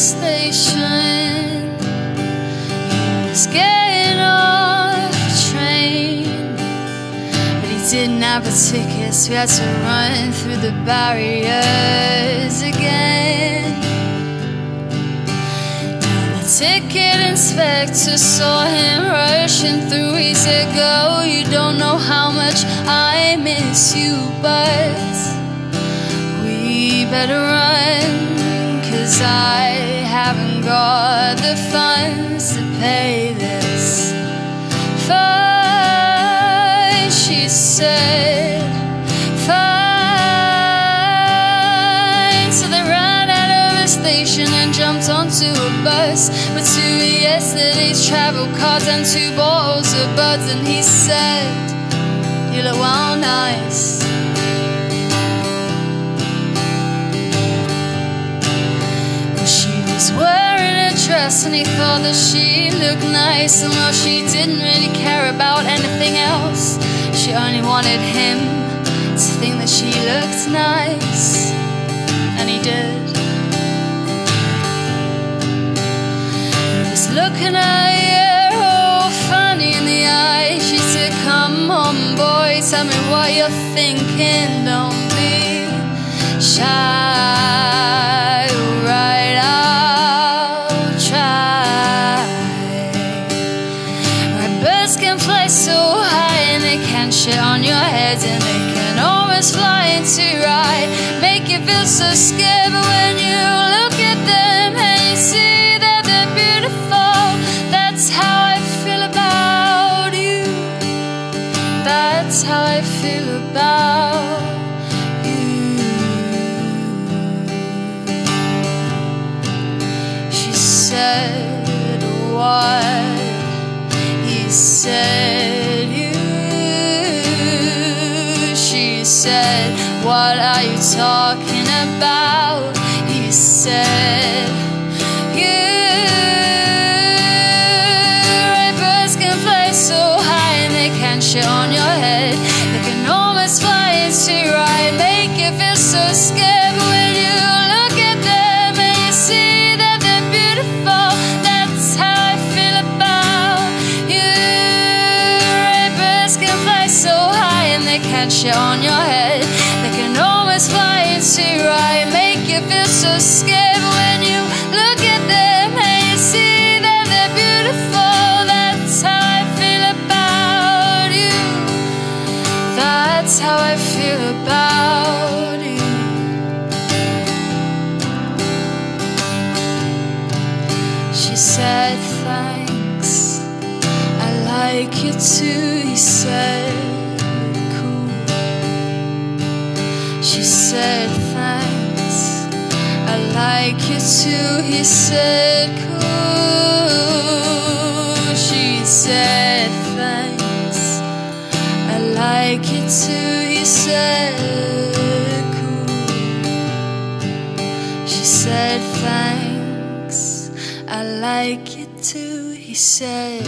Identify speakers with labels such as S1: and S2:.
S1: station. He was getting off the train, but he didn't have a ticket, so he had to run through the barriers again. Now the ticket inspector saw him rushing through. He said, "Girl, you don't know how much I miss you, but we better run, 'cause I haven't got the funds to pay this fine." She said, "Fine." So they ran out of the station and jumped onto a bus with 2 yesterday's travel cards and 2 bottles of buds. And he said, "You look well nice." Wearing a dress and he thought that she looked nice, and while she didn't really care about anything else, she only wanted him to think that she looked nice, and he did. He was looking at her all funny in the eye. She said, "Come on boy, tell me what you're thinking, don't be shy, right out. Can fly so high and they can shit on your head, and they can almost fly into right, make you feel so scared. But when you look at them and you see that they're beautiful, that's how I feel about you. That's how I feel about you." She said, "What?" He said, "You." She said, "What are you talking about?" He said, "You." Right, birds can fly so high and they can shit on your head. They can almost fly into right, make you feel so scared. But when you look at them and you see that they're beautiful, that's how I feel about you. So high and they can't shit on your head. They can almost fly into right, make you feel so scared. But when you look at them and you see that they're beautiful, that's how I feel about you. That's how I feel about you. She said, "Thanks, I like you too." He said, "Cool." She said, "Thanks, I like you too." He said, "Cool." She said, "Thanks, I like you too." He said, "Cool." She said, "Thanks, I like you too." He said,